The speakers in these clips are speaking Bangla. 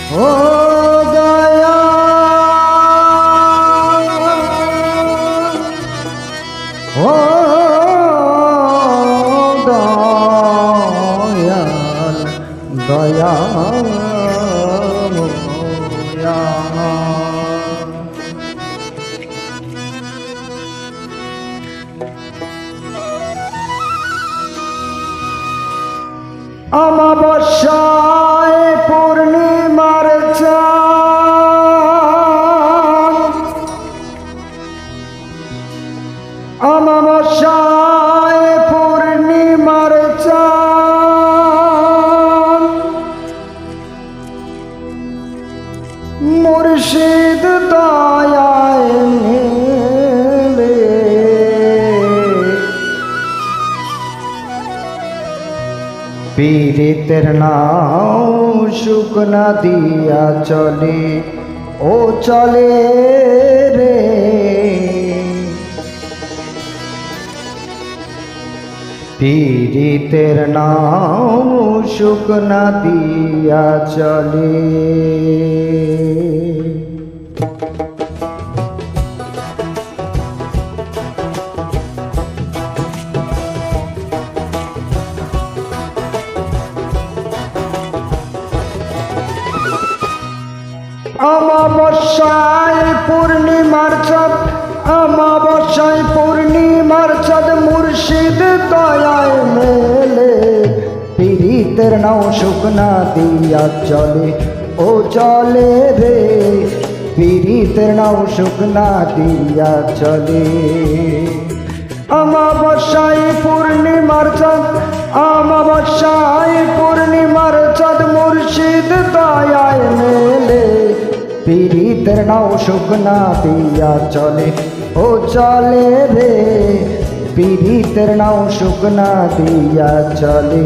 ও দয়া ও দয়াল দয়া অমাবস্যায় পূর্ণিমার চাঁদ অমাবস্যায় পূর্ণিমার চাঁদ মুর্শিদ দয়ায় মেলে পীড়িতের নাও শুকনা দিয়া চলে ও চলে রে পীড়িতের নাও শুকনা দিয়া চলে অমাবস্যায় পূর্ণিমার চাঁদ অমাবস্যায় পূর্ণিমার চাঁদ মুর্শিদ দয়ায় মেলে পীড়িতের নাও শুকনা দিয়া চলে ও চলে রে পীড়িতের নাও শুকনা দিয়া চলে অমাবস্যায় পূর্ণিমার চাঁদ অমাবস্যায় পূর্ণিমার চাঁদ মুর্শিদ দয়ায় মেলে পীড়িতের নাও শুকনা দিয়া চলে ও চলে রে পীড়িতের নাও শুকনা দিয়া চলে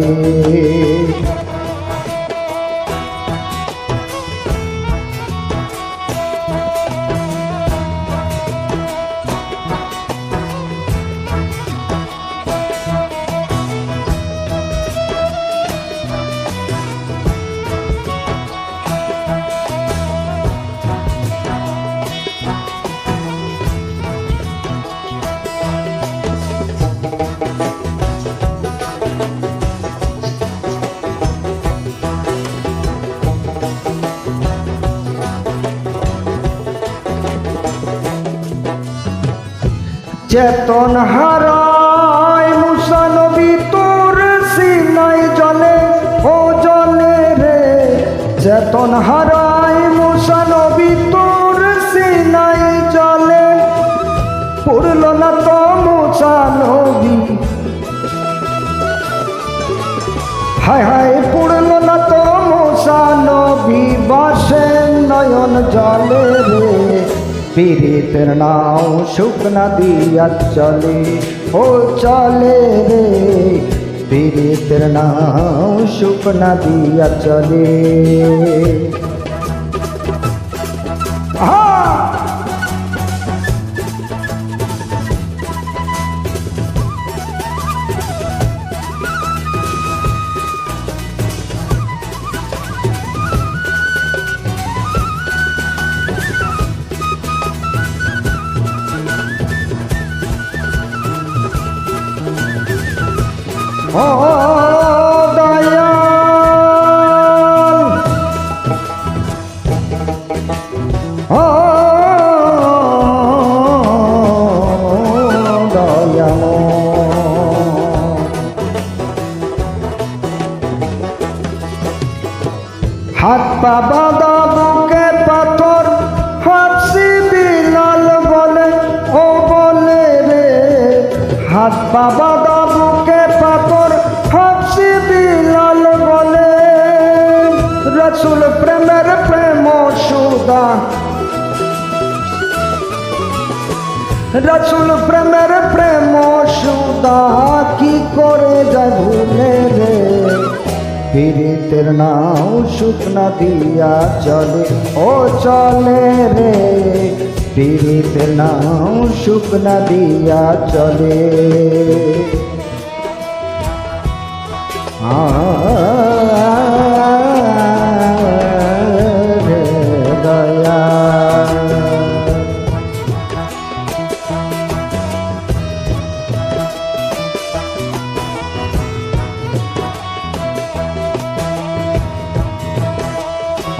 চেতন হারায় মুসা নবী তোর সিনাই জলে ও জলে রে চেতন হারায় মুসা নবী তোর সিনাই জলে পড়ল না তো মুসা নবী হায় হায় পড়ল না তো মুসা নবী বাসে নয়ন জলে রে পীড়িতের নাও শুকনা দিয়া চলে ও চলে রে পীড়িতের নাও শুকনা দিয়া চলে ও দয়াল ও দয়াল হাত পা বাঁধা বুকে পাথর হাসি বিলাল বলে ও বলে রে হাত পা বাঁধা বুকে পাথর হাসি বিলাল বলে রসুল প্রেমের প্রেম সুদা রসুল প্রেমের প্রেম সুদা কি করে যায় ভুলে রে পীড়িতের নাও শুকনা দিয়া চলে ও চলে রে পীড়িতের নাও শুকনা দিয়া চলে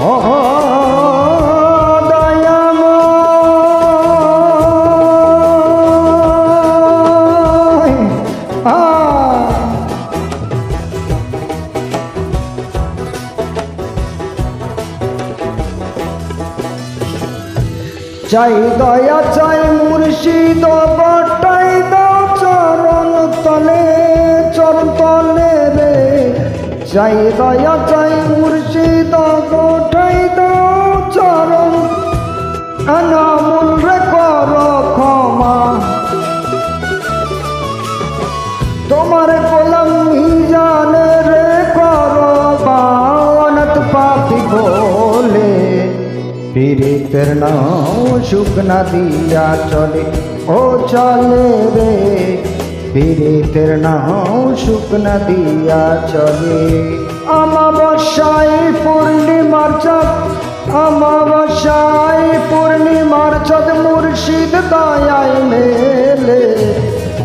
ও দয়াময় চাই দয়া চাই মুর্শিদ বটাই দাও চরণ তলে রে চাই দয়া চাই মুর্শিদ বটাই দাও চরণ অনামূল রে কর ক্ষমা তোমার গোলাম মিজান রে কর বানত পাপি বলে পীড়িতের নাও সুখ না দিয়া চলে ও চলে রে পীড়িতের নাও সুখ না দিয়া চলে অমাবস্যায় পূর্ণিমার চাঁদ অমাবস্যায় পূর্ণিমার চাঁদ মুর্শিদ দয়ায় মেলে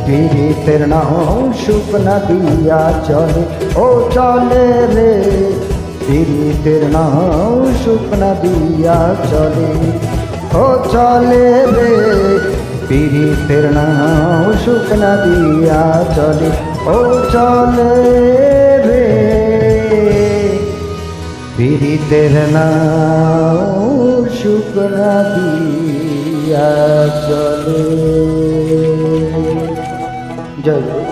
পীড়িতের নাও সুখ না দিয়া চলে ও চলে রে পীড়িতের নাও সুখ না দিয়া চলে ও চলে রে পীড়িতের নাও সুখ না দিয়া চলে ও চলে রে পীড়িতের নাও সুখ না দিয়া চলে। জয়